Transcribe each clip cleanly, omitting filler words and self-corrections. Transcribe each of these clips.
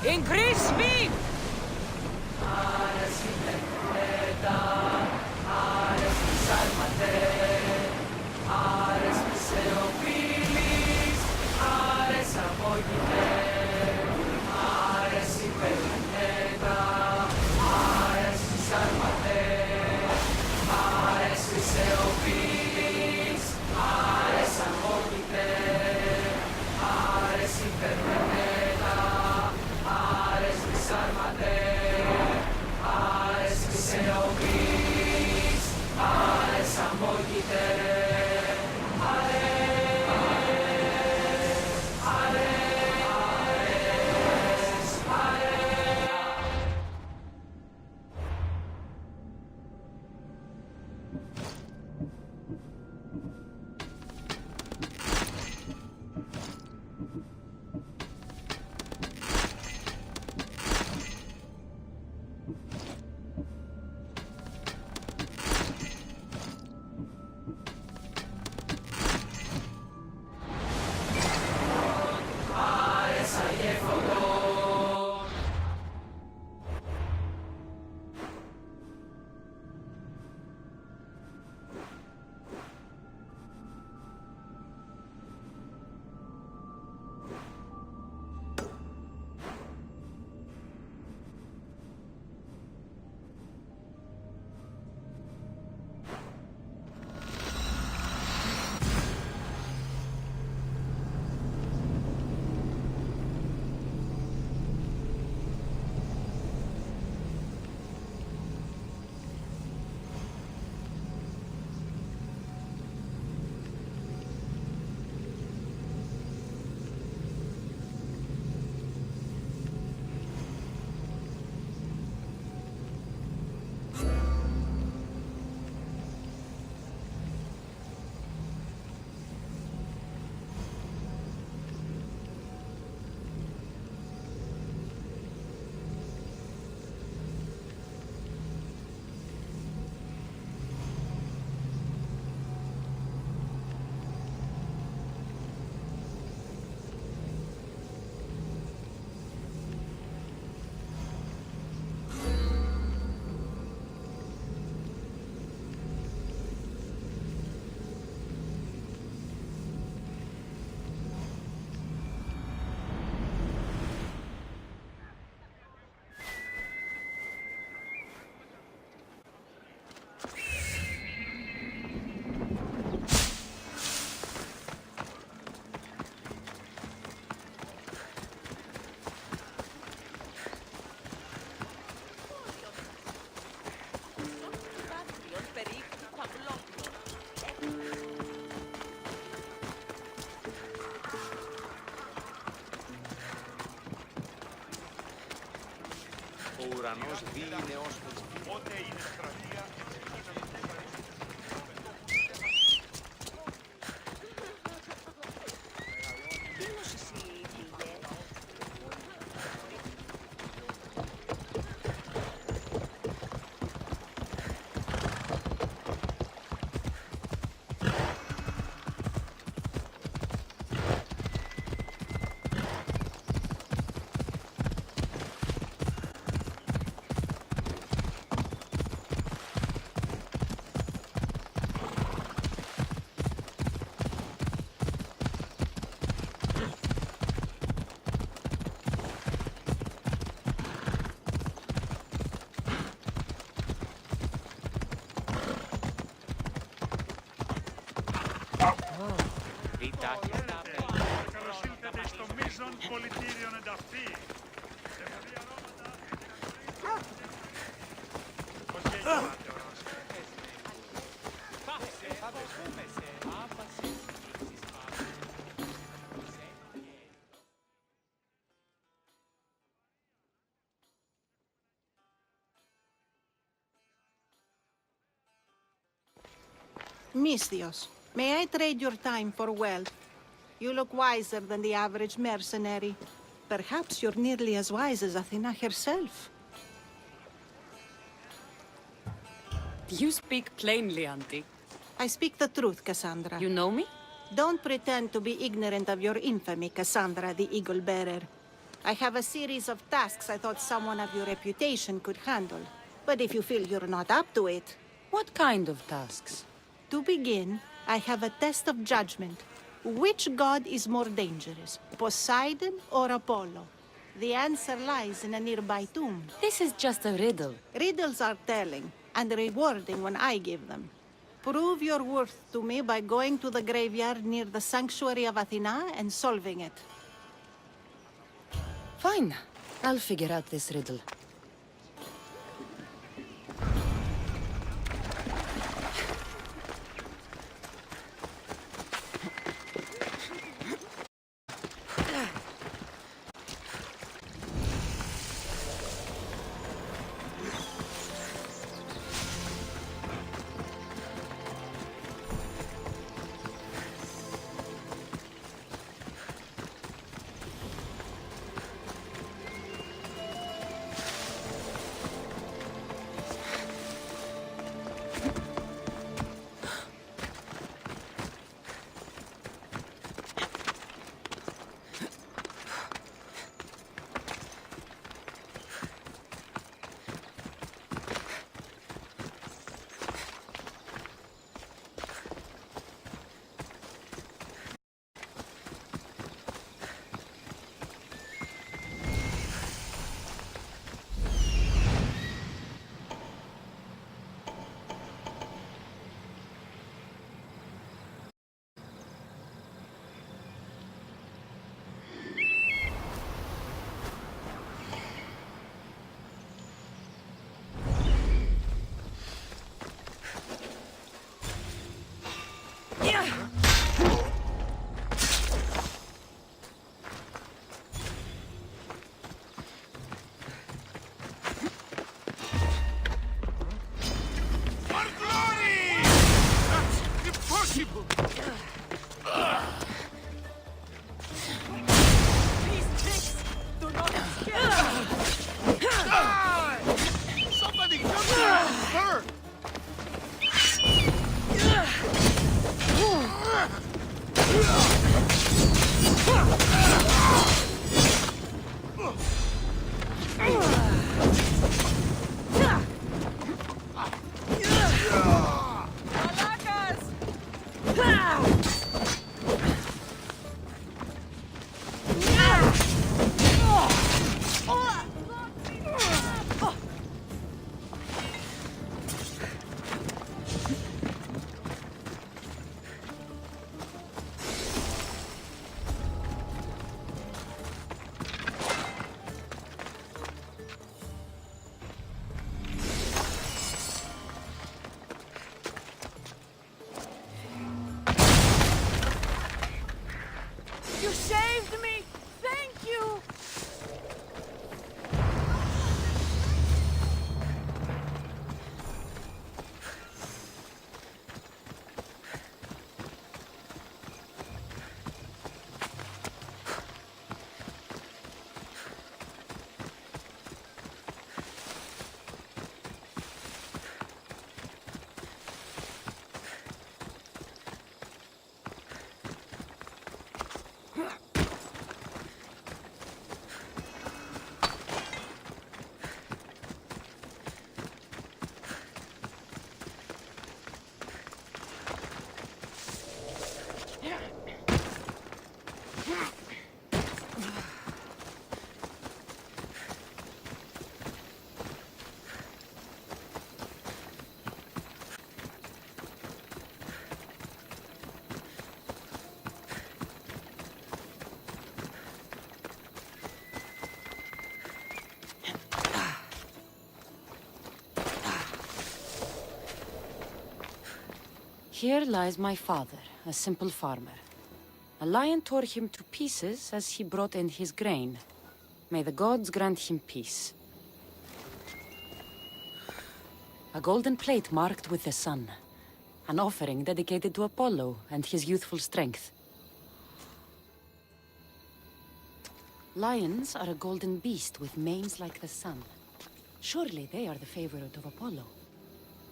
Increase speed! Ο ουρανός δίληνεος με τις Πότε είναι στρατεία. Καλώς ήλθατε στο μείζον πολιτήριον ενταφή. Σε πολύ αρώματα... Πώς γεννιάται ο Ρώσος. Misthios, may I trade your time for wealth? You look wiser than the average mercenary. Perhaps you're nearly as wise as Athena herself. You speak plainly, Auntie. I speak the truth, Cassandra. You know me? Don't pretend to be ignorant of your infamy, Cassandra the Eagle Bearer. I have a series of tasks I thought someone of your reputation could handle. But if you feel you're not up to it... What kind of tasks? To begin, I have a test of judgment. Which god is more dangerous, Poseidon or Apollo? The answer lies in a nearby tomb. This is just a riddle. Riddles are telling, and rewarding when I give them. Prove your worth to me by going to the graveyard near the sanctuary of Athena and solving it. Fine. I'll figure out this riddle. For glory! That's impossible! These tricks do not Die! Somebody come here! Her! You saved me! Thank you! Here lies my father, a simple farmer. A lion tore him to pieces as he brought in his grain. May the gods grant him peace. A golden plate marked with the sun. An offering dedicated to Apollo and his youthful strength. Lions are a golden beast with manes like the sun. Surely they are the favorite of Apollo.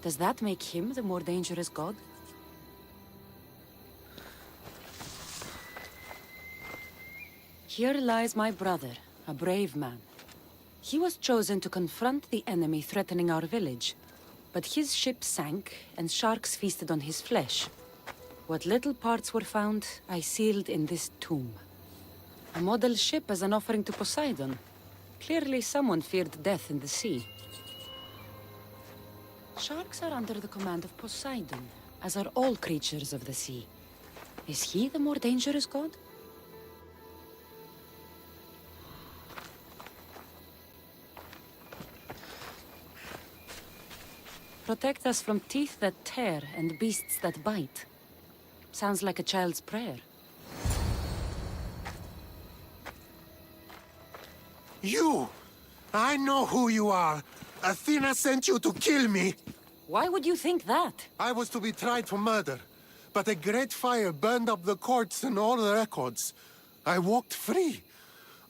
Does that make him the more dangerous god? Here lies my brother, a brave man. He was chosen to confront the enemy threatening our village. But his ship sank, and sharks feasted on his flesh. What little parts were found, I sealed in this tomb. A model ship as an offering to Poseidon. Clearly someone feared death in the sea. Sharks are under the command of Poseidon, as are all creatures of the sea. Is he the more dangerous god? Protect us from teeth that tear and beasts that bite. Sounds like a child's prayer. You! I know who you are. Athena sent you to kill me. Why would you think that? I was to be tried for murder, but a great fire burned up the courts and all the records. I walked free.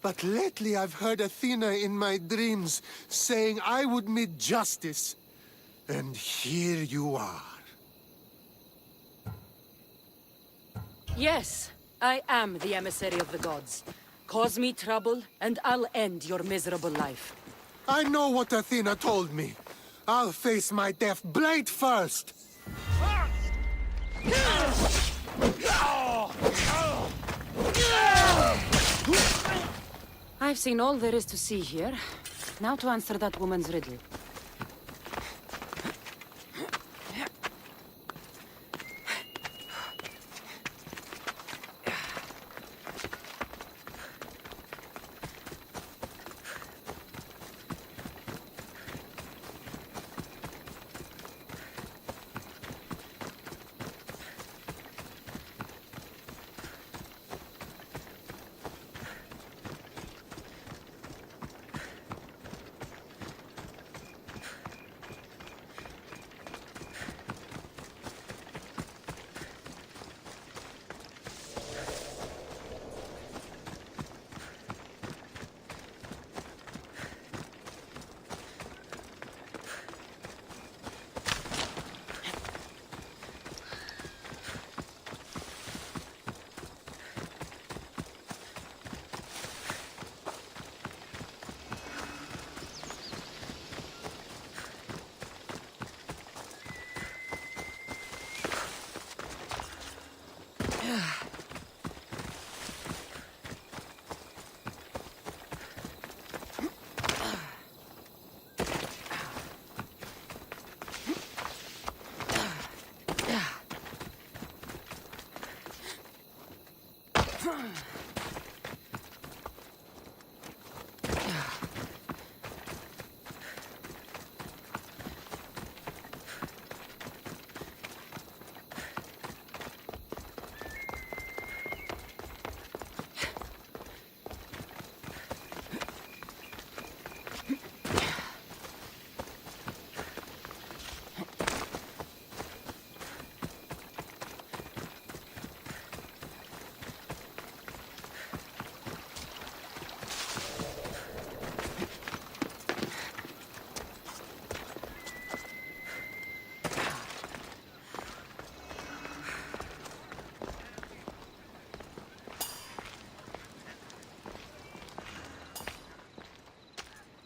But lately I've heard Athena in my dreams saying I would meet justice. And here you are. Yes, I am the emissary of the gods. Cause me trouble, and I'll end your miserable life. I know what Athena told me. I'll face my death blade first. I've seen all there is to see here. Now to answer that woman's riddle.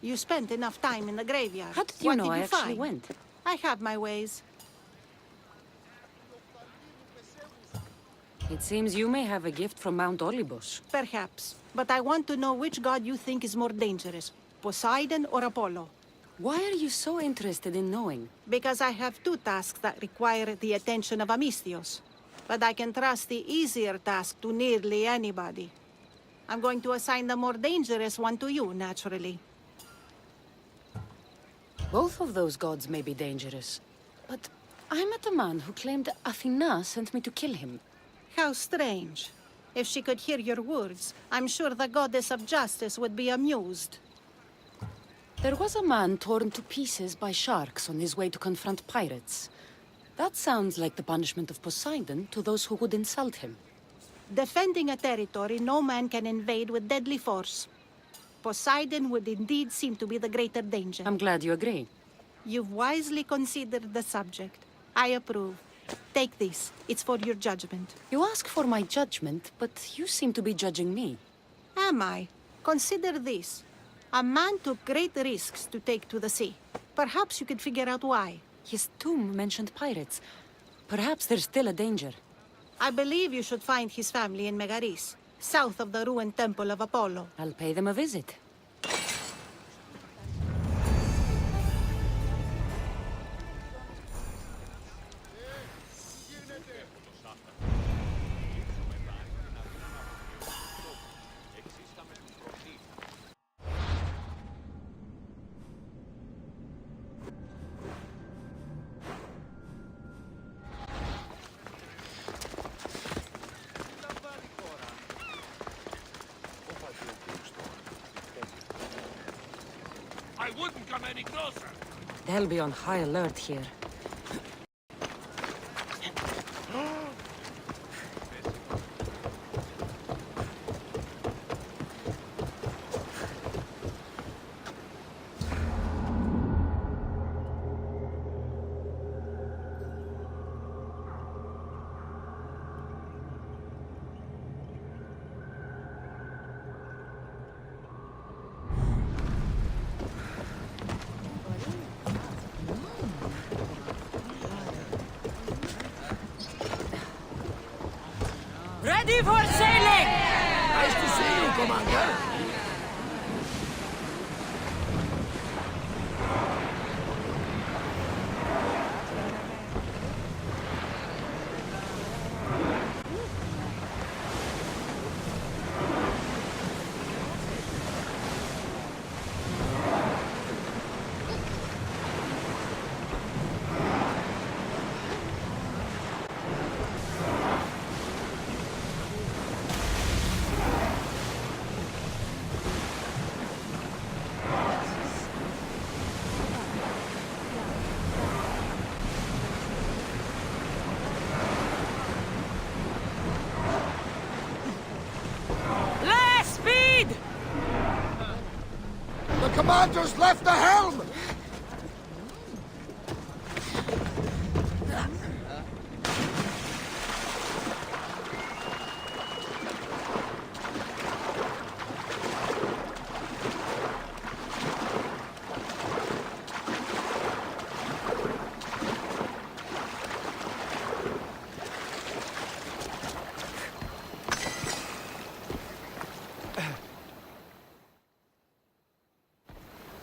You spent enough time in the graveyard. How did you What know did I you actually find? went? I have my ways. It seems you may have a gift from Mount Olympus. Perhaps. But I want to know which god you think is more dangerous, Poseidon or Apollo. Why are you so interested in knowing? Because I have two tasks that require the attention of Amistios. But I can trust the easier task to nearly anybody. I'm going to assign the more dangerous one to you, naturally. Both of those gods may be dangerous. But I met a man who claimed Athena sent me to kill him. How strange. If she could hear your words, I'm sure the goddess of justice would be amused. There was a man torn to pieces by sharks on his way to confront pirates. That sounds like the punishment of Poseidon to those who would insult him. Defending a territory no man can invade with deadly force. Poseidon would indeed seem to be the greater danger. I'm glad you agree. You've wisely considered the subject. I approve. Take this. It's for your judgment. You ask for my judgment, but you seem to be judging me. Am I? Consider this. A man took great risks to take to the sea. Perhaps you could figure out why. His tomb mentioned pirates. Perhaps there's still a danger. I believe you should find his family in Megaris, south of the ruined temple of Apollo. I'll pay them a visit. I wouldn't come any closer. They'll be on high alert here. Ready for sailing! Nice to see you, Commander. Less speed! The commander's left the helm!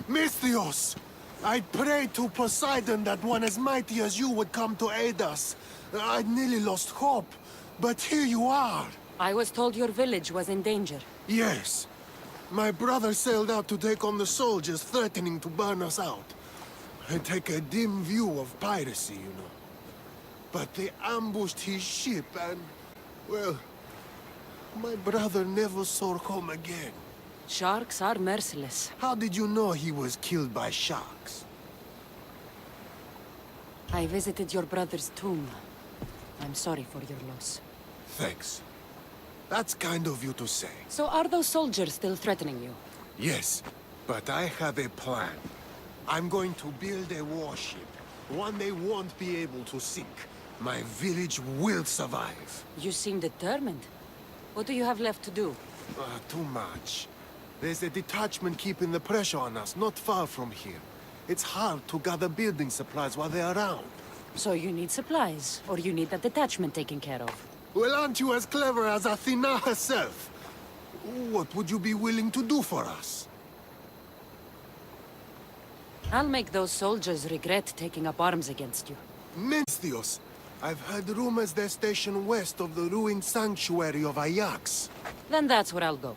Misthios! I prayed to Poseidon that one as mighty as you would come to aid us. I'd nearly lost hope, but here you are. I was told your village was in danger. Yes. My brother sailed out to take on the soldiers threatening to burn us out. I take a dim view of piracy, you know. But they ambushed his ship and, well, my brother never saw home again. Sharks are merciless. How did you know he was killed by sharks? I visited your brother's tomb. I'm sorry for your loss. Thanks. That's kind of you to say. So are those soldiers still threatening you? Yes, but I have a plan. I'm going to build a warship. One they won't be able to sink. My village will survive. You seem determined. What do you have left to do? Too much. There's a detachment keeping the pressure on us, not far from here. It's hard to gather building supplies while they're around. So you need supplies, or you need that detachment taken care of. Well, aren't you as clever as Athena herself? What would you be willing to do for us? I'll make those soldiers regret taking up arms against you. Misthios, I've heard rumors they're stationed west of the ruined sanctuary of Ajax. Then that's where I'll go.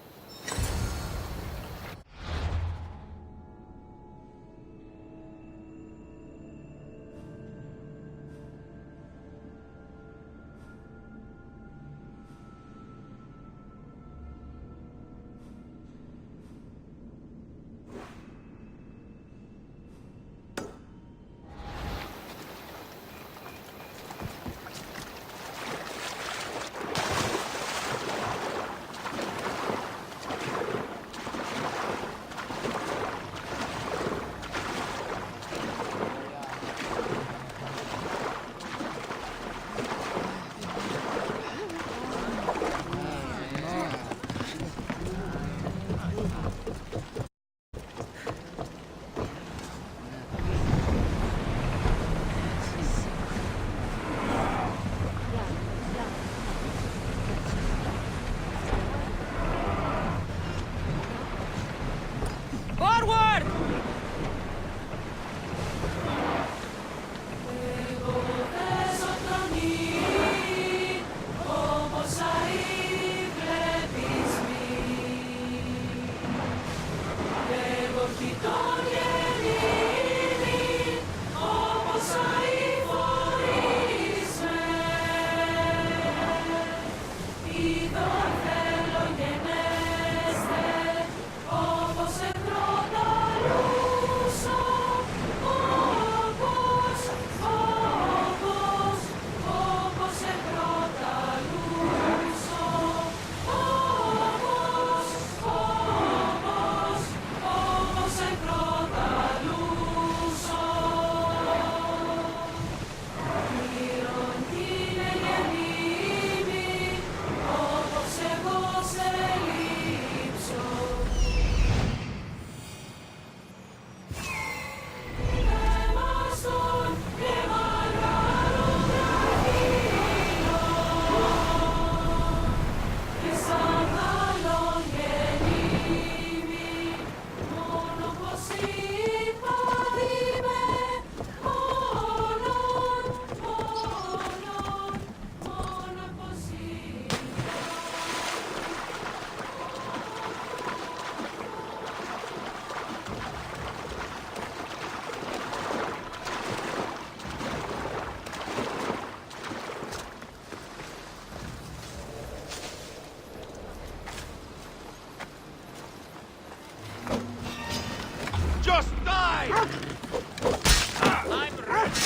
I'm ready.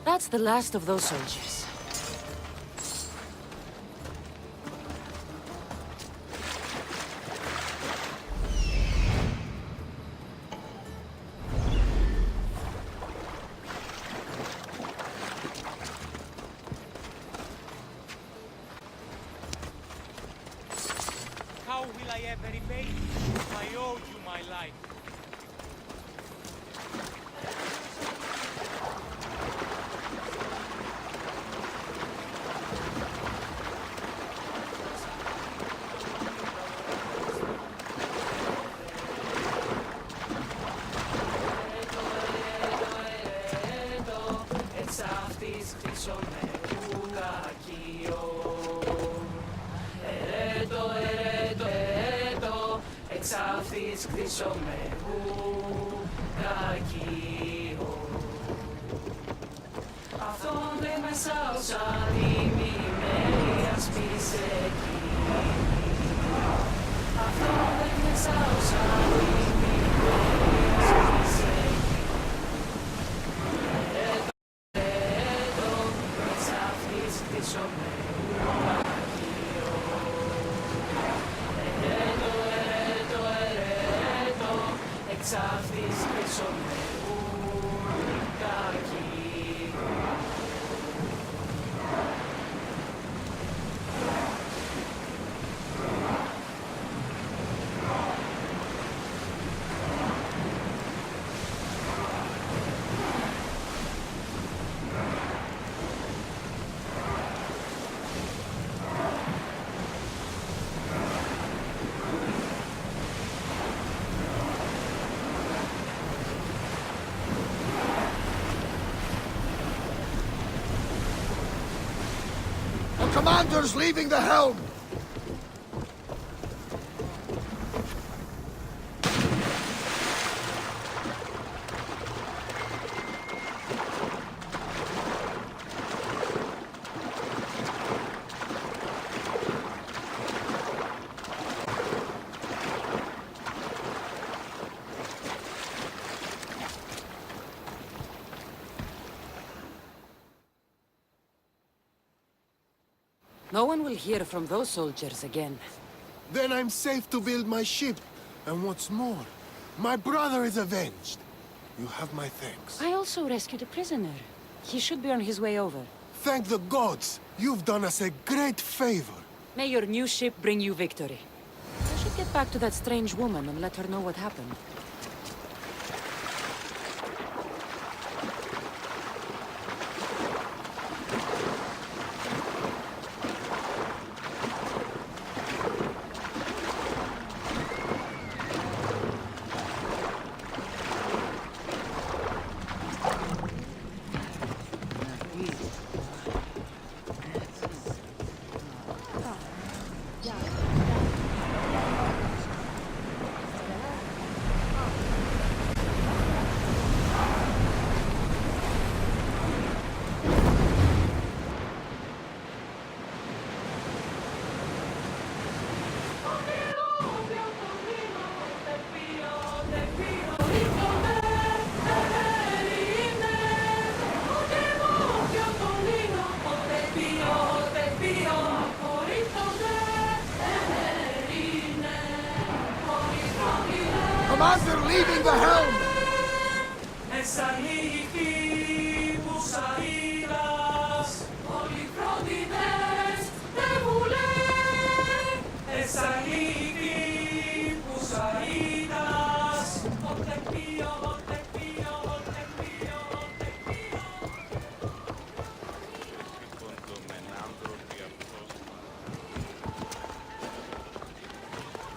That's the last of those soldiers. How will I ever repay you? I owed you my life. Commander's leaving the helm! No one will hear from those soldiers again. Then I'm safe to build my ship. And what's more, my brother is avenged. You have my thanks. I also rescued a prisoner. He should be on his way over. Thank the gods! You've done us a great favor. May your new ship bring you victory. I should get back to that strange woman and let her know what happened. Commander leaving the helm!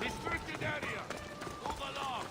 Restricted area! Move along!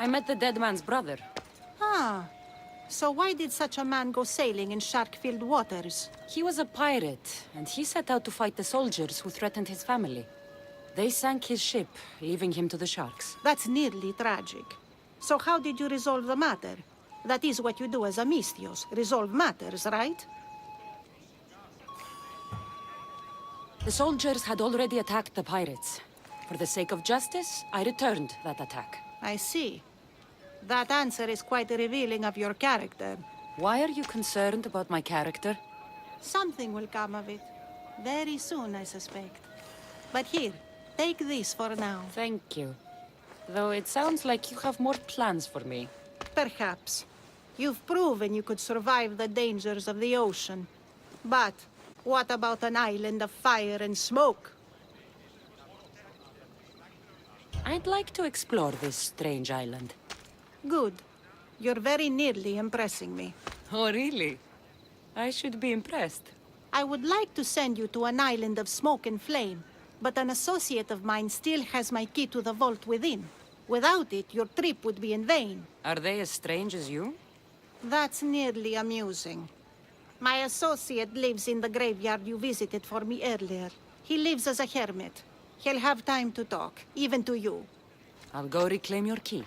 I met the dead man's brother. Ah. So why did such a man go sailing in shark-filled waters? He was a pirate, and he set out to fight the soldiers who threatened his family. They sank his ship, leaving him to the sharks. That's nearly tragic. So how did you resolve the matter? That is what you do as a Misthios, resolve matters, right? The soldiers had already attacked the pirates. For the sake of justice, I returned that attack. I see. That answer is quite revealing of your character. Why are you concerned about my character? Something will come of it. Very soon, I suspect. But here, take this for now. Thank you. Though it sounds like you have more plans for me. Perhaps. You've proven you could survive the dangers of the ocean. But what about an island of fire and smoke? I'd like to explore this strange island. Good. You're very nearly impressing me. Oh, really? I should be impressed. I would like to send you to an island of smoke and flame, but an associate of mine still has my key to the vault within. Without it, your trip would be in vain. Are they as strange as you? That's nearly amusing. My associate lives in the graveyard you visited for me earlier. He lives as a hermit. He'll have time to talk, even to you. I'll go reclaim your key.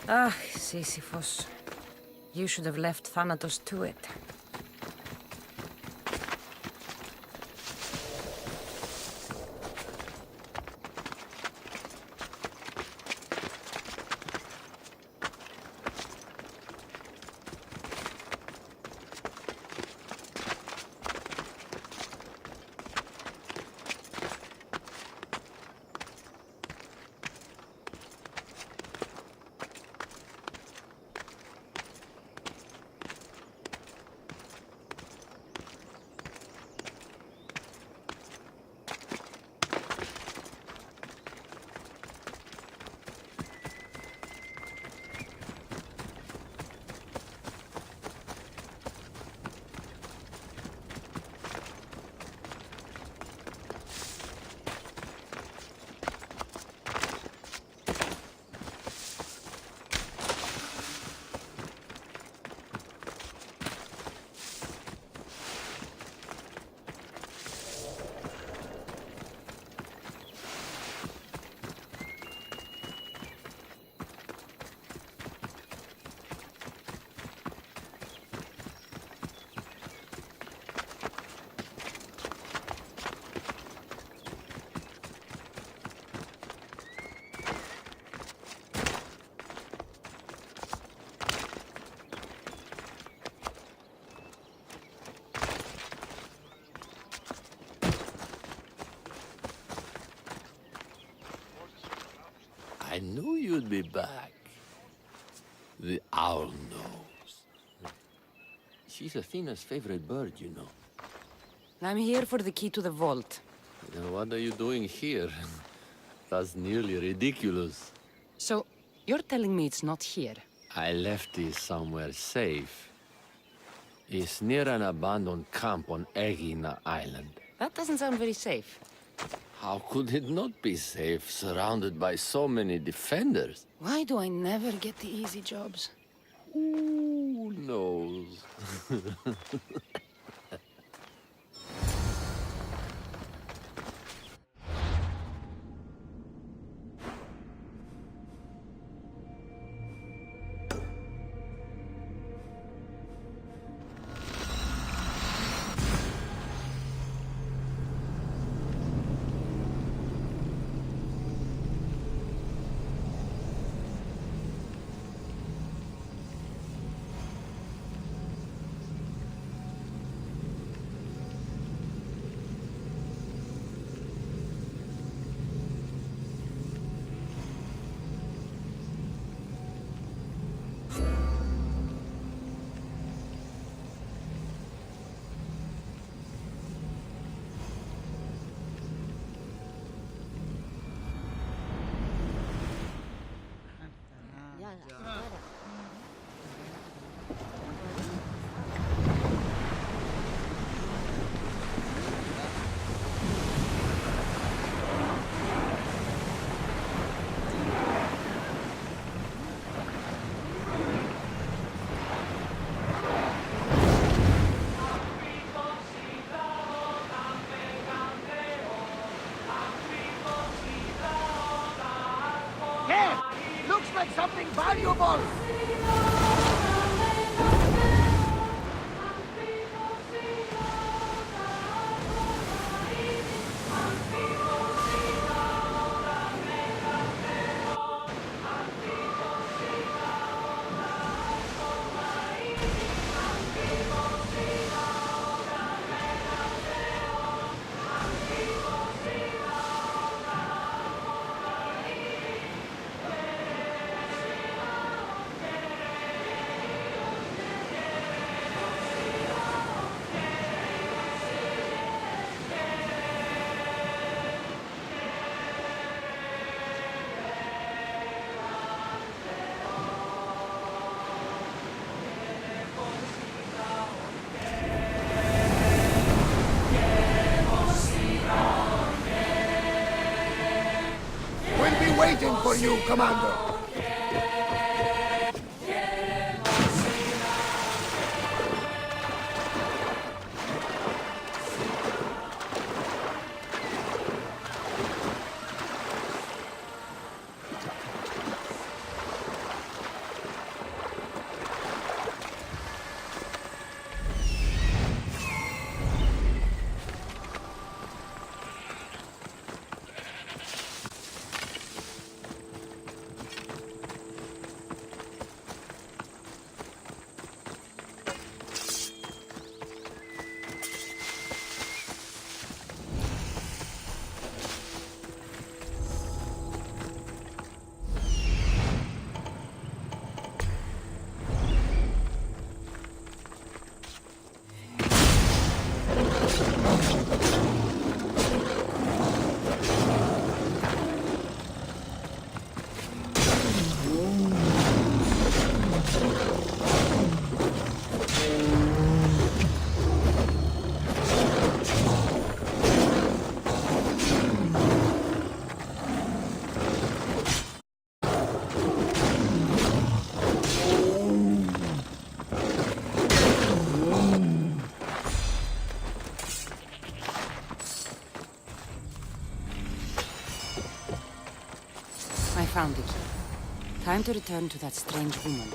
Ah, Sisyphus. You should have left Thanatos to it. I knew you'd be back. The owl knows. She's Athena's favorite bird, you know. I'm here for the key to the vault. Then what are you doing here? That's nearly ridiculous. So, you're telling me it's not here? I left it somewhere safe. It's near an abandoned camp on Egina Island. That doesn't sound very safe. How could it not be safe, surrounded by so many defenders? Why do I never get the easy jobs? Who knows? Here! Looks like something valuable! We'll be waiting for you, Commander. I found the key. Time to return to that strange woman.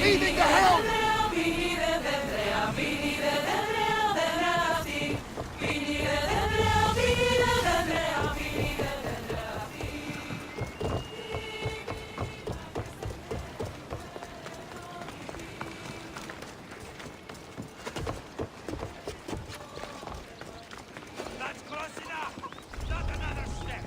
Leaving the helm! That's close enough! Not another step!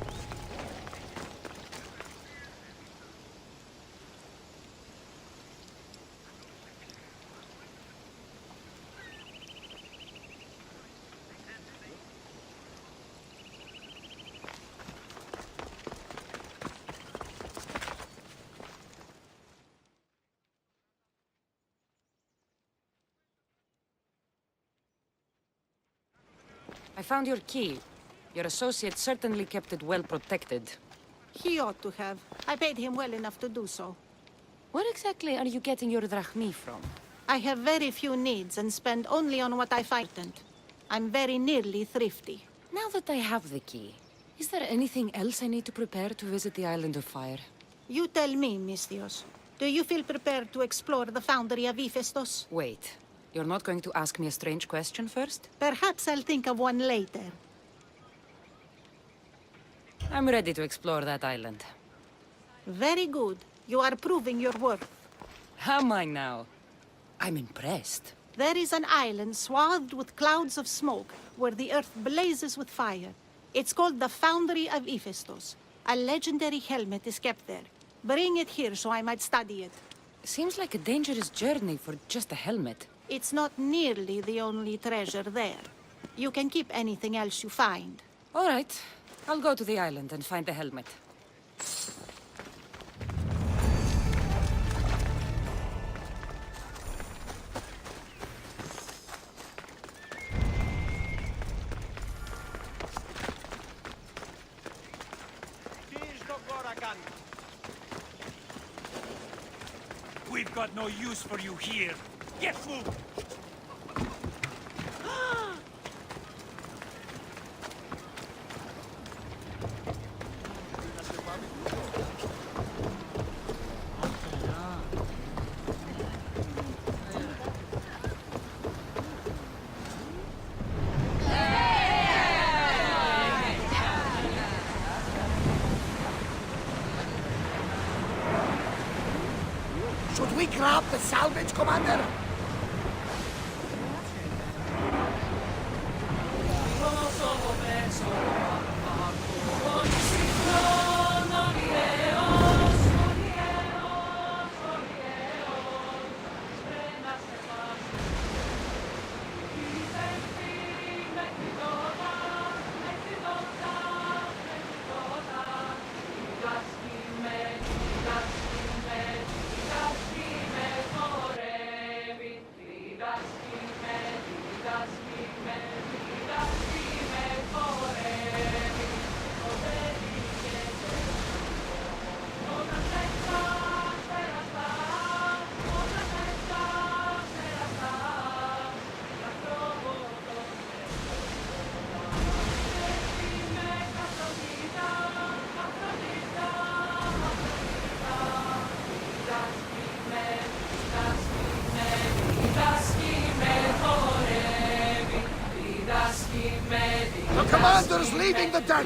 I found your key. Your associate certainly kept it well protected. He ought to have. I paid him well enough to do so. Where exactly are you getting your drachmi from? I have very few needs and spend only on what I find. I'm very nearly thrifty. Now that I have the key, is there anything else I need to prepare to visit the Island of Fire? You tell me, Mistios. Do you feel prepared to explore the foundry of Hephaestus? Wait, you're not going to ask me a strange question first? Perhaps I'll think of one later. I'm ready to explore that island. Very good. You are proving your worth. Am I now? I'm impressed. There is an island swathed with clouds of smoke where the earth blazes with fire. It's called the Foundry of Hephaestus. A legendary helmet is kept there. Bring it here so I might study it. Seems like a dangerous journey for just a helmet. It's not nearly the only treasure there. You can keep anything else you find. All right, I'll go to the island and find the helmet. We've got no use for you here. Get moving! Should we grab the salvage, Commander? The commander's leaving the deck!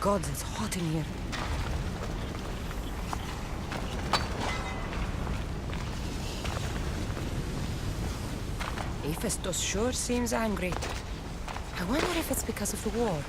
God, it's hot in here. Hephaestus sure seems angry. I wonder if it's because of the war.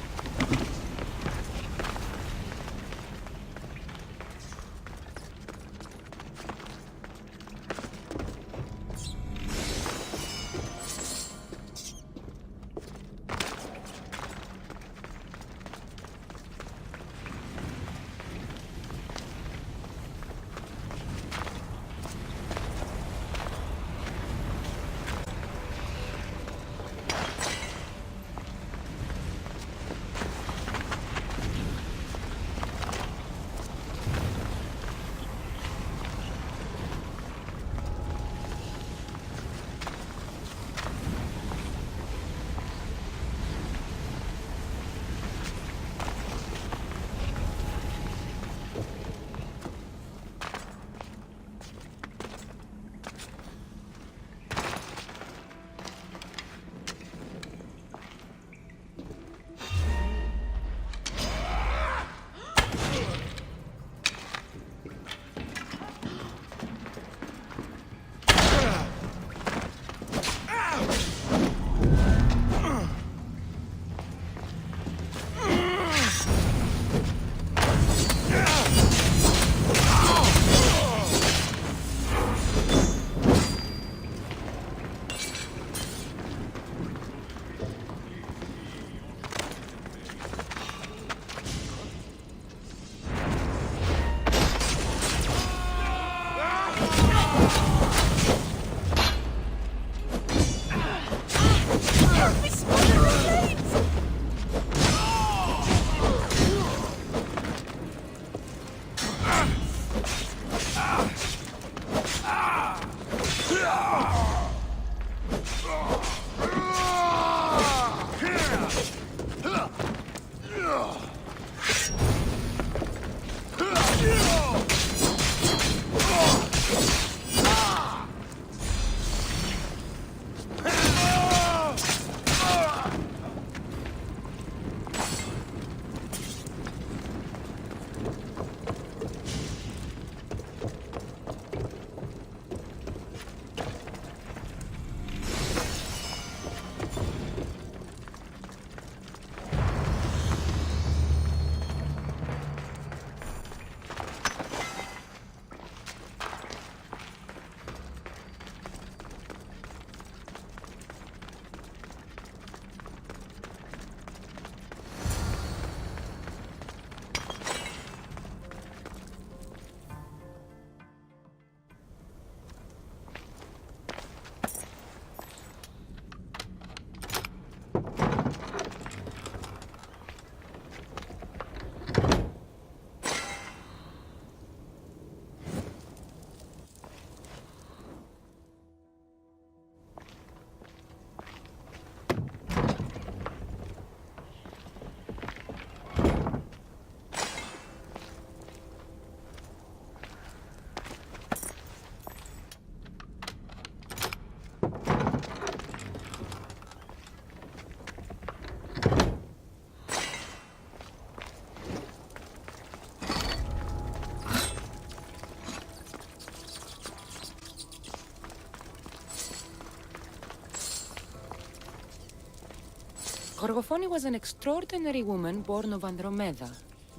Gorgophone was an extraordinary woman born of Andromeda,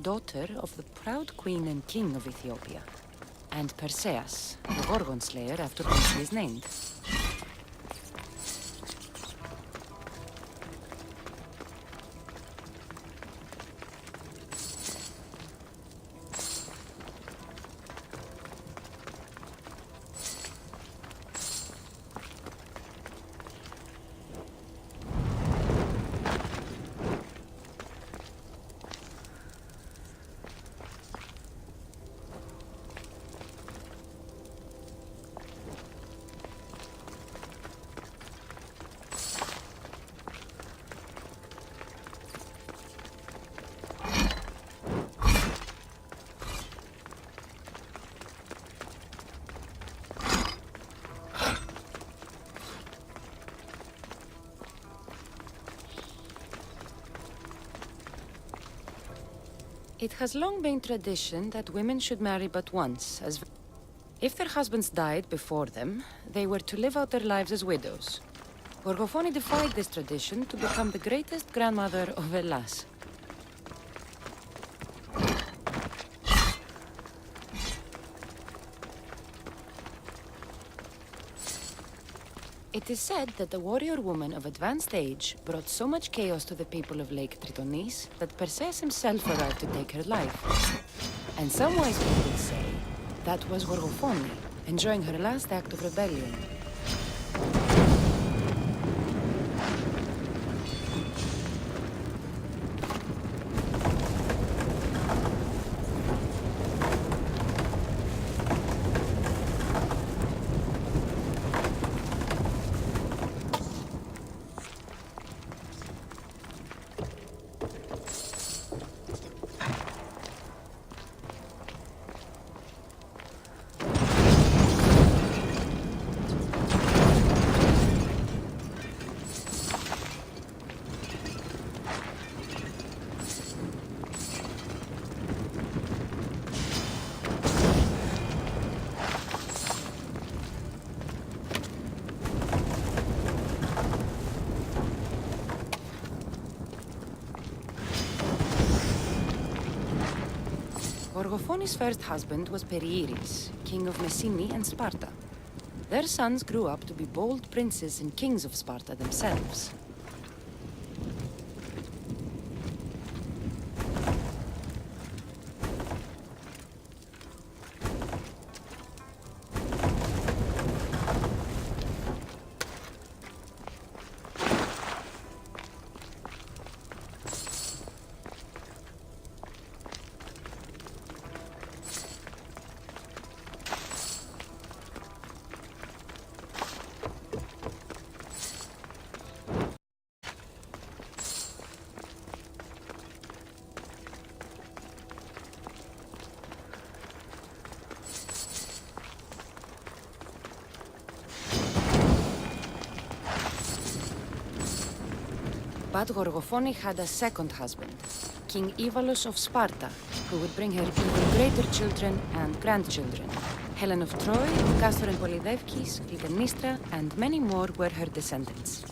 daughter of the proud queen and king of Ethiopia, and Perseus, the Gorgon slayer after whom she is named. It has long been tradition that women should marry but once, as if their husbands died before them, they were to live out their lives as widows. Gorgofoni defied this tradition to become the greatest grandmother of Hellas. It is said that the warrior woman of advanced age brought so much chaos to the people of Lake Tritonis that Perseus himself arrived to take her life. And some wise people say that was Gorgofoni, enjoying her last act of rebellion. Gorgofoni's first husband was Perieres, king of Messini and Sparta. Their sons grew up to be bold princes and kings of Sparta themselves. But Gorgofoni had a second husband, King Ivalos of Sparta, who would bring her even greater children and grandchildren. Helen of Troy, Castor and Polydevkis, Clytemnestra, and many more were her descendants.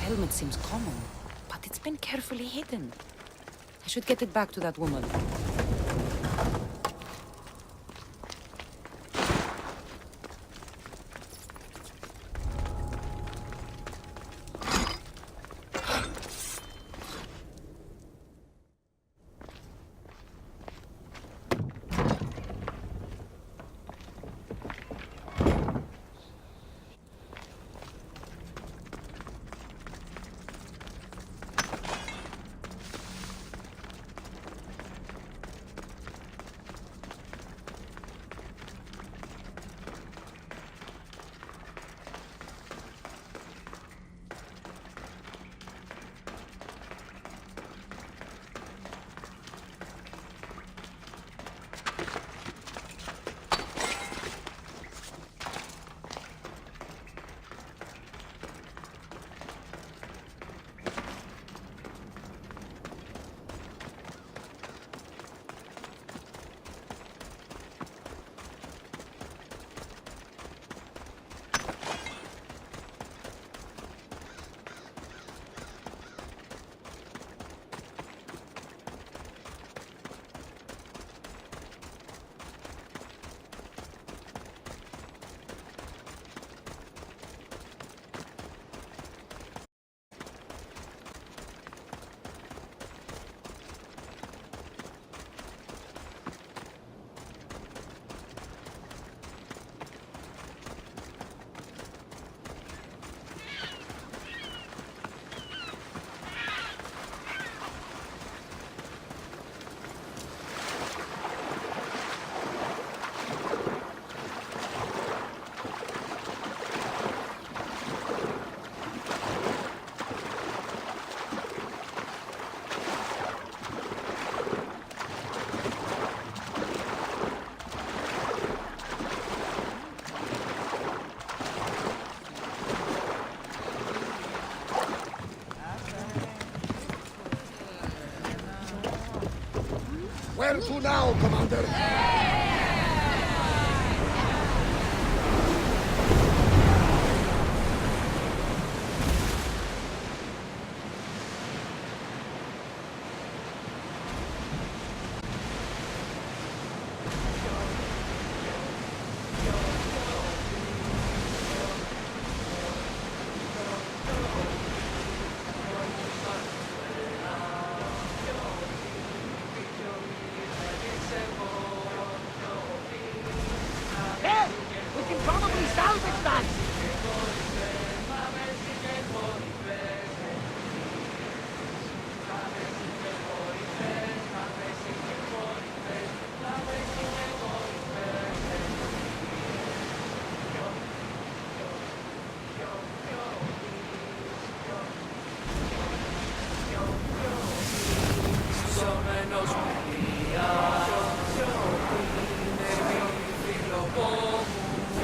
Helmet seems common, but it's been carefully hidden. I should get it back to that woman. Where to now, Commander? Hey! We can probably salvage that!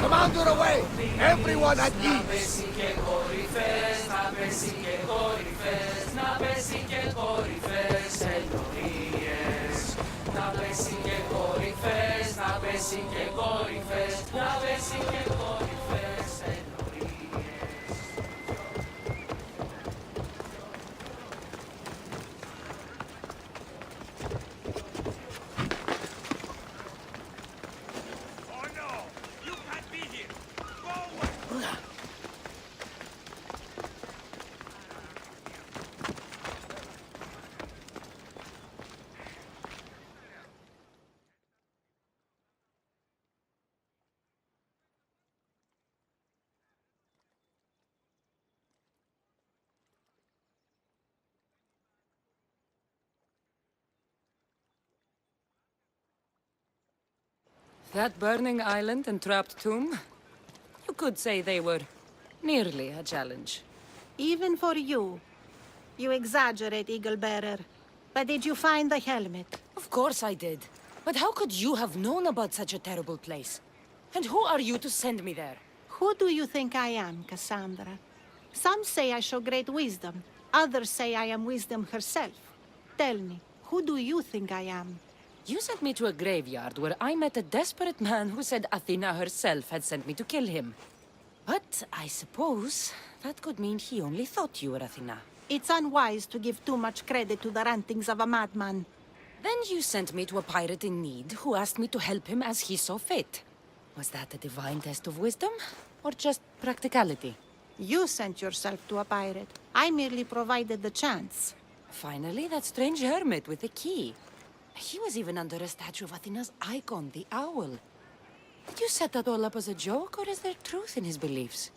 Commander away! Everyone at ease! Oh no! You can't be here! Go away! That burning island and trapped tomb? You could say they were nearly a challenge. Even for you. You exaggerate, Eagle Bearer. But did you find the helmet? Of course I did. But how could you have known about such a terrible place? And who are you to send me there? Who do you think I am, Cassandra? Some say I show great wisdom. Others say I am wisdom herself. Tell me, who do you think I am? You sent me to a graveyard where I met a desperate man who said Athena herself had sent me to kill him. But I suppose that could mean he only thought you were Athena. It's unwise to give too much credit to the rantings of a madman. Then you sent me to a pirate in need who asked me to help him as he saw fit. Was that a divine test of wisdom? Or just practicality? You sent yourself to a pirate. I merely provided the chance. Finally, that strange hermit with the key. He was even under a statue of Athena's icon, the owl. Did you set that all up as a joke, or is there truth in his beliefs?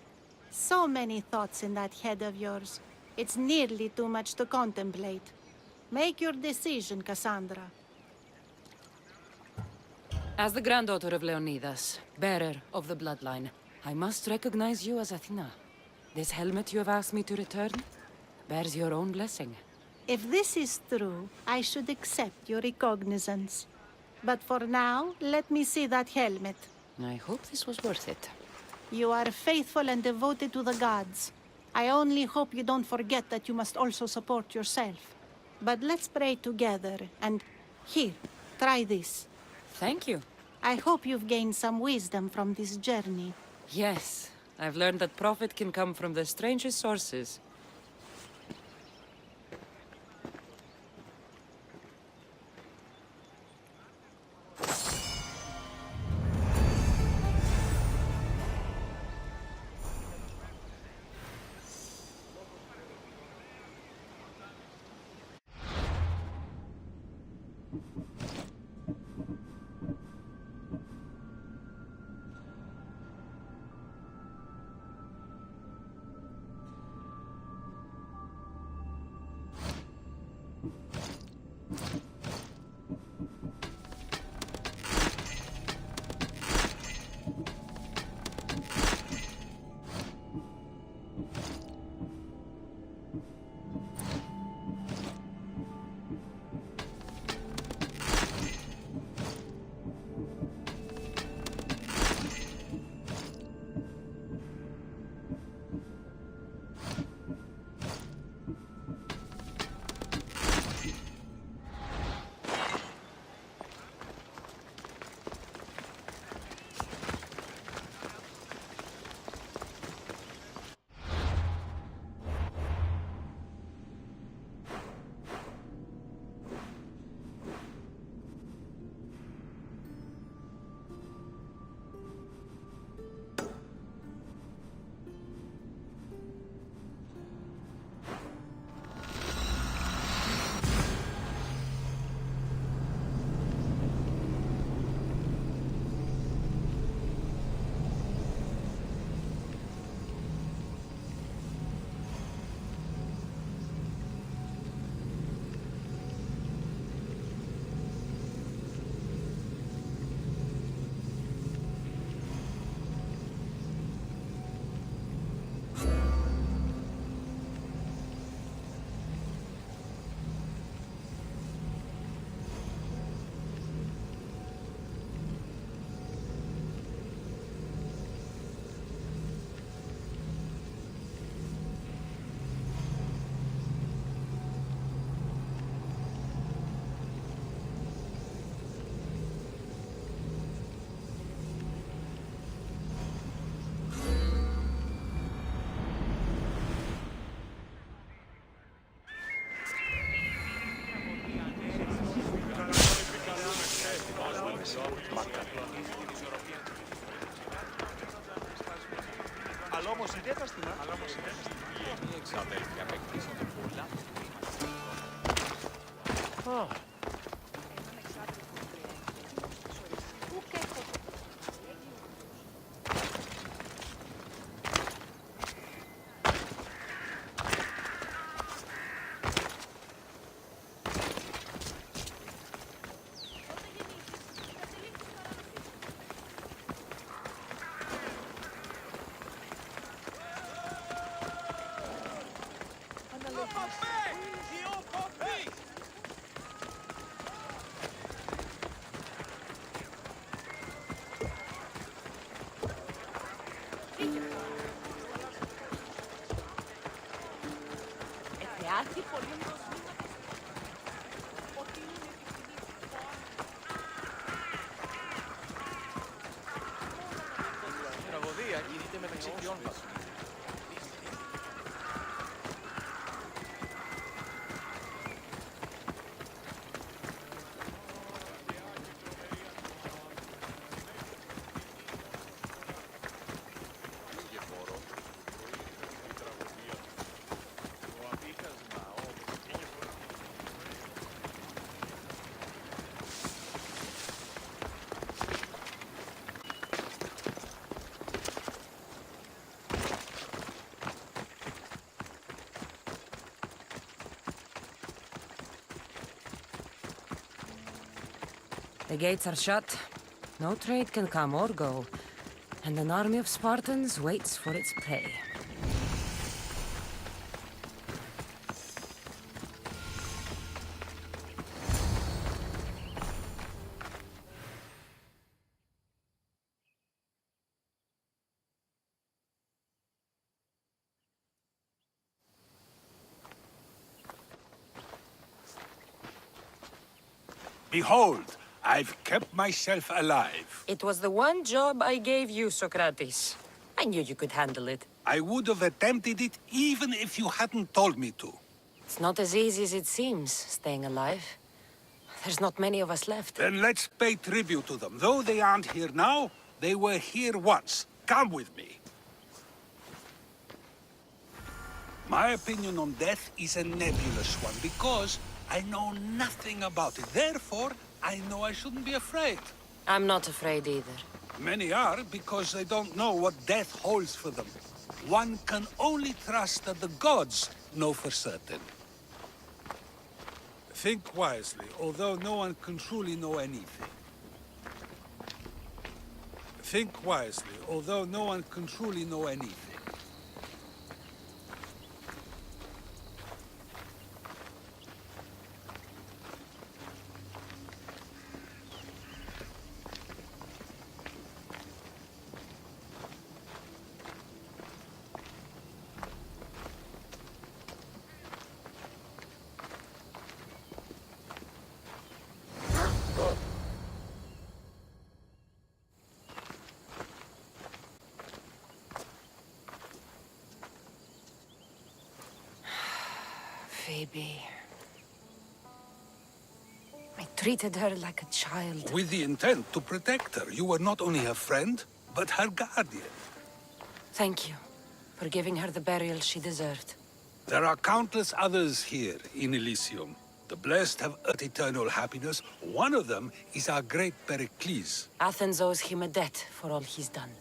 So many thoughts in that head of yours. It's nearly too much to contemplate. Make your decision, Cassandra. As the granddaughter of Leonidas, bearer of the bloodline, I must recognize you as Athena. This helmet you have asked me to return bears your own blessing. If this is true, I should accept your recognizance. But for now, let me see that helmet. I hope this was worth it. You are faithful and devoted to the gods. I only hope you don't forget that you must also support yourself. But let's pray together, and here, try this. Thank you. I hope you've gained some wisdom from this journey. Yes, I've learned that profit can come from the strangest sources. εξαδέλφια με κλείσανε πολλά Η τραγωδία κινείται μεταξύ ποιών βασιλείων. The gates are shut. No trade can come or go. And an army of Spartans waits for its prey. Behold, I've kept myself alive. It was the one job I gave you, Socrates. I knew you could handle it. I would have attempted it even if you hadn't told me to. It's not as easy as it seems, staying alive. There's not many of us left. Then let's pay tribute to them. Though they aren't here now, they were here once. Come with me. My opinion on death is a nebulous one because I know nothing about it. Therefore, I know I shouldn't be afraid. I'm not afraid either. Many are because they don't know what death holds for them. One can only trust that the gods know for certain. Think wisely, although no one can truly know anything. Think wisely, although no one can truly know anything. Phoebe. I treated her like a child. With the intent to protect her, you were not only her friend, but her guardian. Thank you for giving her the burial she deserved. There are countless others here in Elysium. The blessed have eternal happiness. One of them is our great Pericles. Athens owes him a debt for all he's done.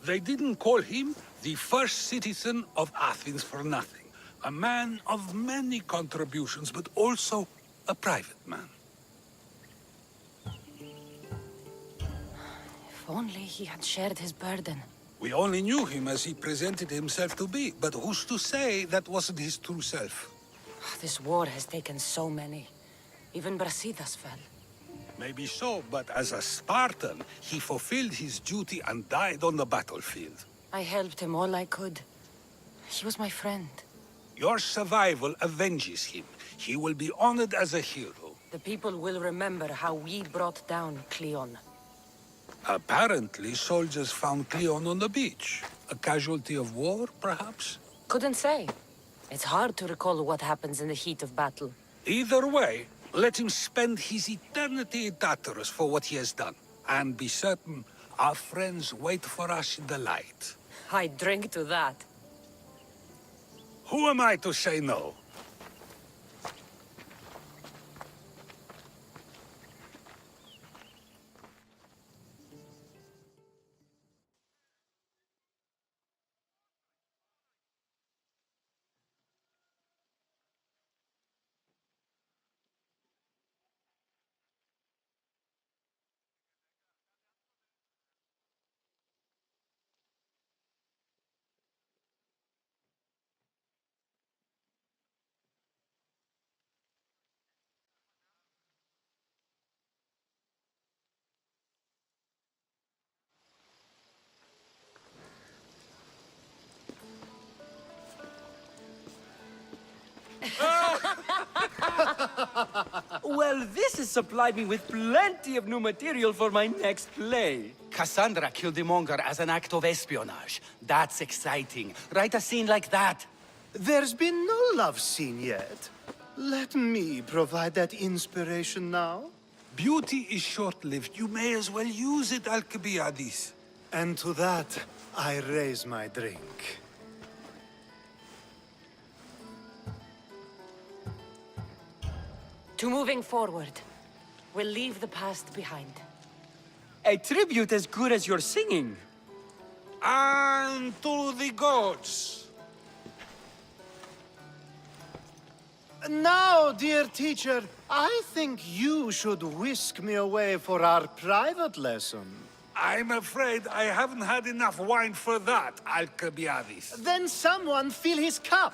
They didn't call him the first citizen of Athens for nothing. A man of many contributions, but also a private man. If only he had shared his burden. We only knew him as he presented himself to be, but who's to say that wasn't his true self? This war has taken so many. Even Brasidas fell. Maybe so, but as a Spartan, he fulfilled his duty and died on the battlefield. I helped him all I could. He was my friend. Your survival avenges him. He will be honored as a hero. The people will remember how we brought down Cleon. Apparently, soldiers found Cleon on the beach. A casualty of war, perhaps? Couldn't say. It's hard to recall what happens in the heat of battle. Either way, let him spend his eternity in Tartarus for what he has done. And be certain, our friends wait for us in the light. I drink to that. Who am I to say no? Well, this has supplied me with plenty of new material for my next play. Cassandra killed the monger as an act of espionage. That's exciting. Write a scene like that. There's been no love scene yet. Let me provide that inspiration now. Beauty is short-lived. You may as well use it, Alcibiades. And to that, I raise my drink. To moving forward. We'll leave the past behind. A tribute as good as your singing. And to the gods. Now, dear teacher, I think you should whisk me away for our private lesson. I'm afraid I haven't had enough wine for that, Alcibiades. Then someone fill his cup.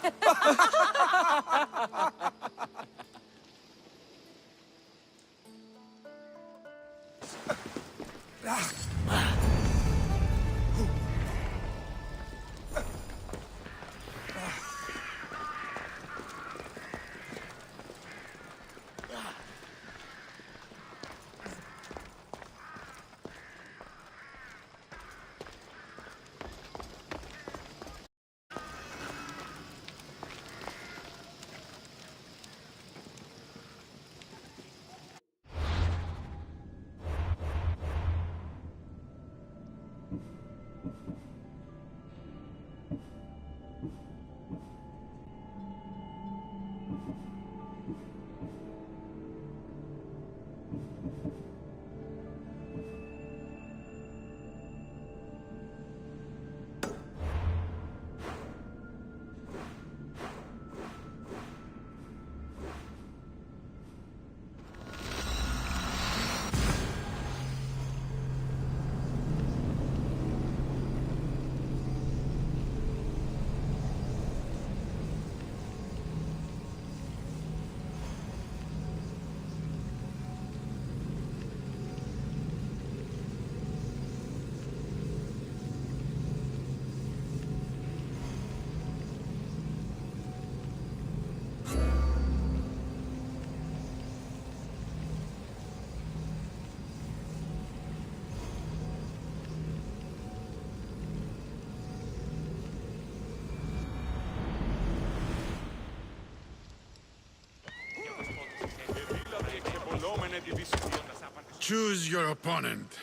Choose your opponent.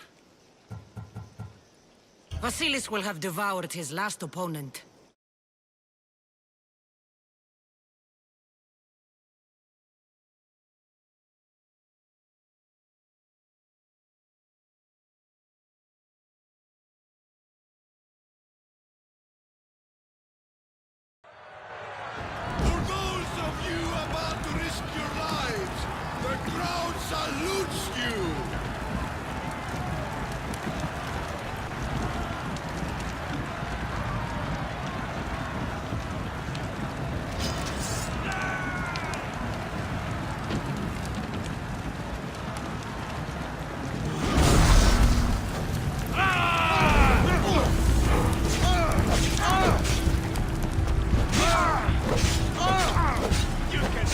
Vasilis will have devoured his last opponent. For those of you about to risk your lives, the crowd salutes you! You can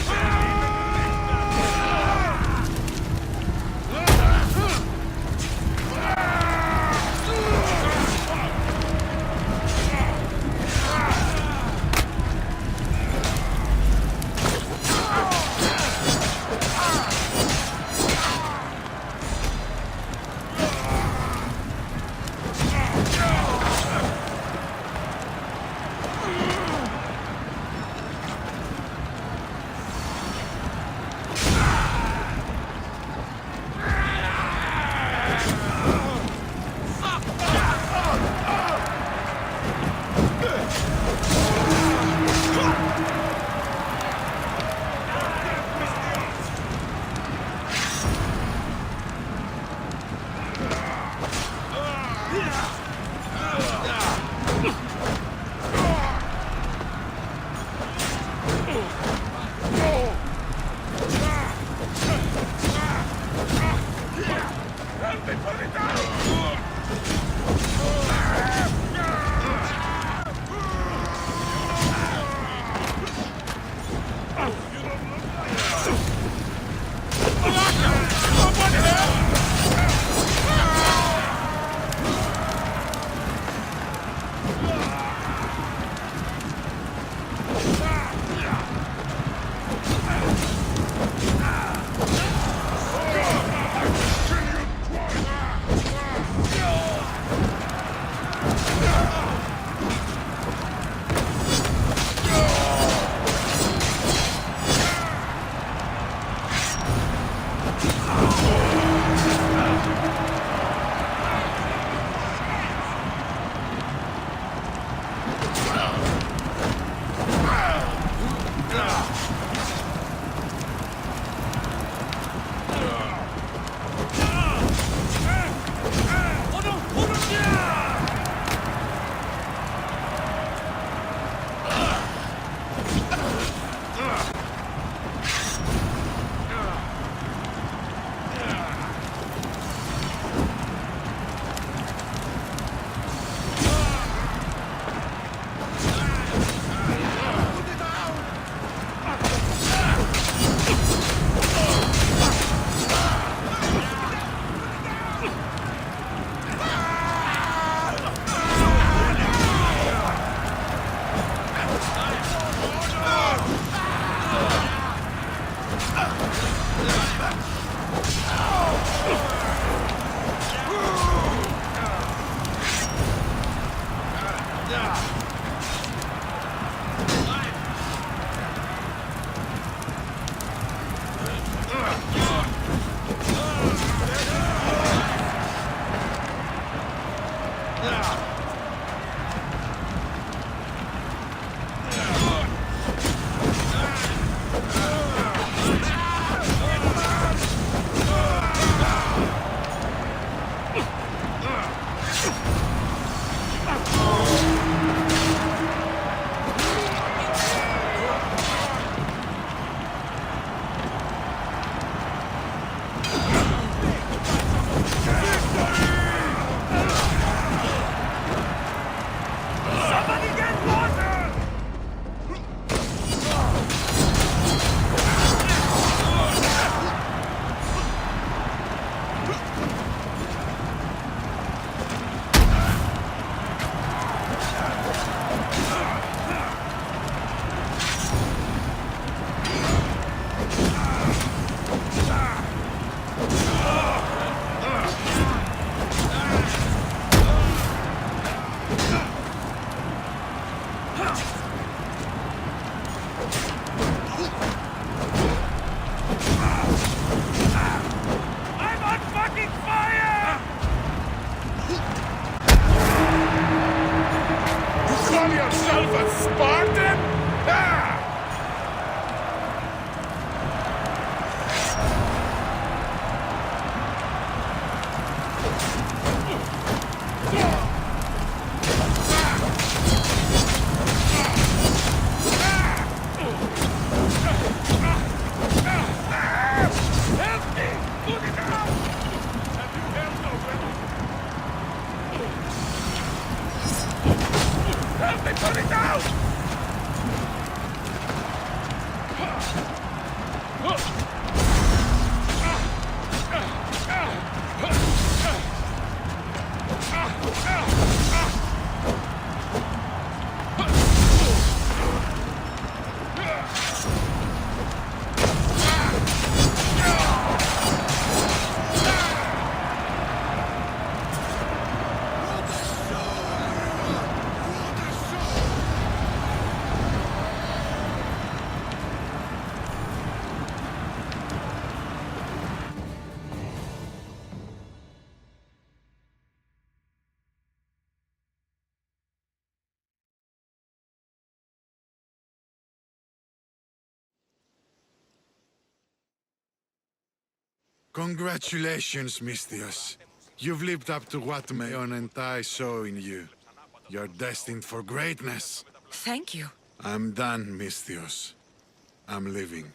Congratulations, Mistios. You've lived up to what Mayon and I saw in you. You're destined for greatness. Thank you. I'm done, Mistios. I'm leaving.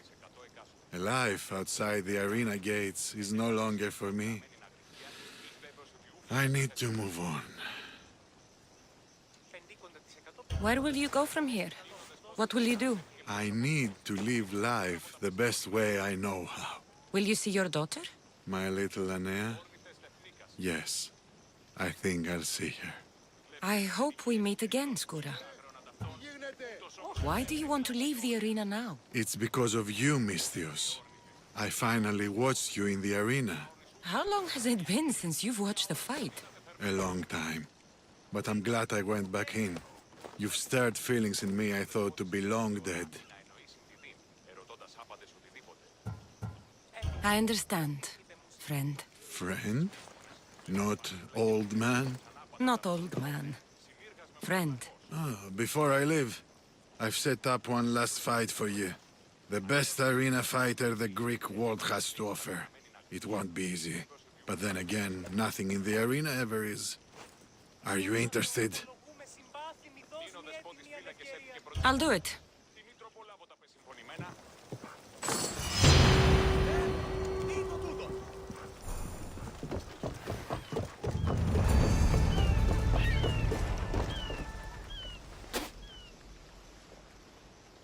A life outside the arena gates is no longer for me. I need to move on. Where will you go from here? What will you do? I need to live life the best way I know how. Will you see your daughter? My little Anea? Yes. I think I'll see her. I hope we meet again, Skura. Why do you want to leave the arena now? It's because of you, Mistios. I finally watched you in the arena. How long has it been since you've watched the fight? A long time. But I'm glad I went back in. You've stirred feelings in me I thought to be long dead. I understand, friend. Friend? Not old man? Not old man. Friend. Before I leave, I've set up one last fight for you. The best arena fighter the Greek world has to offer. It won't be easy. But then again, nothing in the arena ever is. Are you interested? I'll do it.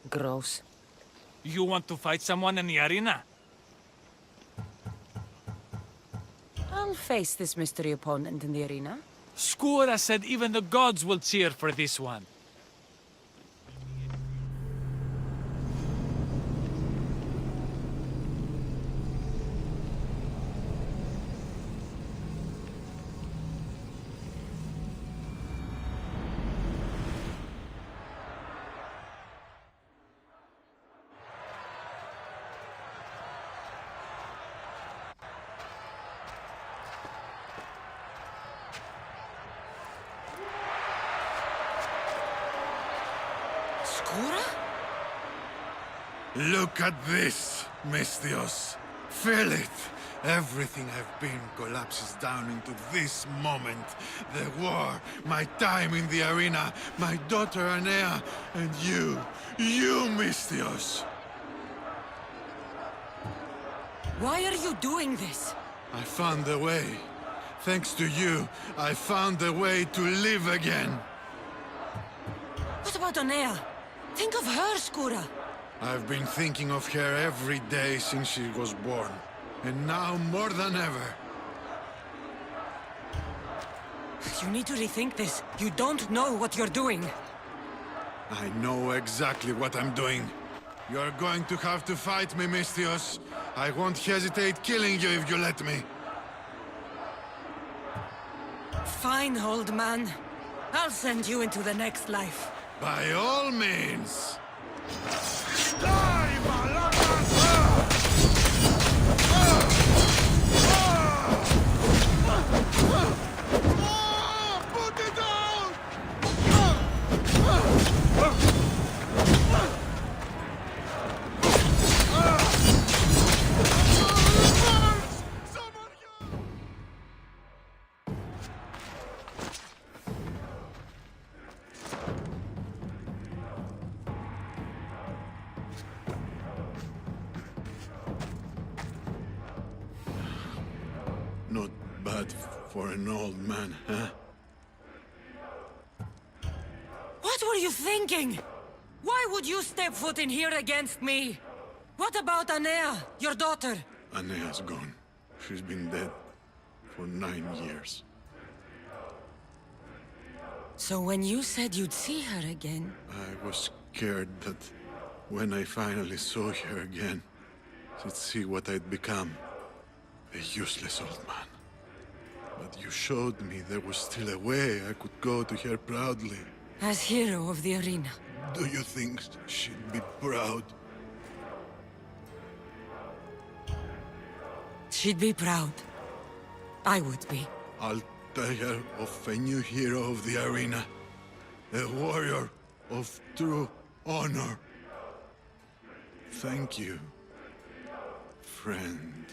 Gross. You want to fight someone in the arena? I'll face this mystery opponent in the arena. Skura said even the gods will cheer for this one. Skura? Look at this, Mistios. Feel it. Everything I've been collapses down into this moment. The war, my time in the arena, my daughter Anea, and you, Mistios. Why are you doing this? I found a way. Thanks to you, I found a way to live again. What about Anea? Think of her, Skura. I've been thinking of her every day since she was born. And now more than ever. You need to rethink this. You don't know what you're doing. I know exactly what I'm doing. You're going to have to fight me, Mistios. I won't hesitate killing you if you let me. Fine, old man. I'll send you into the next life. By all means. Die, Malakas! Put it down! Not bad for an old man, huh? What were you thinking? Why would you step foot in here against me? What about Anea, your daughter? Anea's gone. She's been dead for 9 years. So when you said you'd see her again... I was scared that when I finally saw her again, she'd see what I'd become. A useless old man. But you showed me there was still a way I could go to her proudly. As hero of the arena. Do you think she'd be proud? She'd be proud. I would be. I'll tell her of a new hero of the arena. A warrior of true honor. Thank you, friend.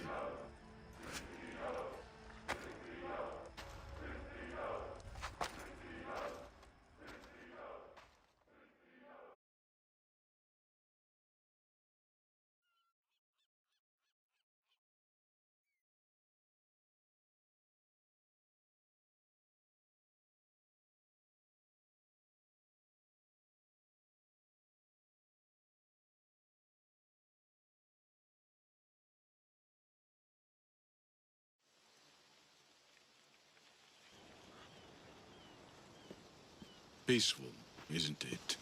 peaceful, isn't it?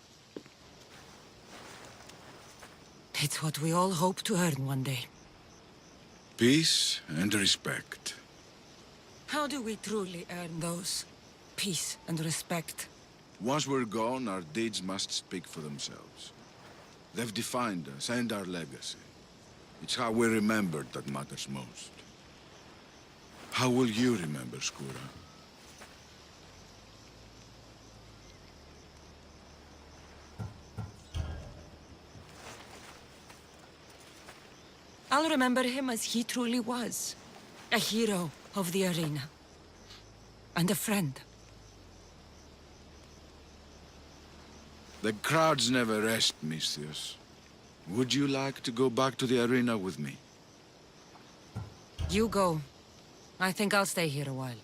It's what we all hope to earn one day. Peace and respect. How do we truly earn those? Peace and respect. Once we're gone, our deeds must speak for themselves. They've defined us and our legacy. It's how we're remembered that matters most. How will you remember, Skura? I'll remember him as he truly was. A hero of the arena. And a friend. The crowds never rest, Misthios. Would you like to go back to the arena with me? You go. I think I'll stay here a while.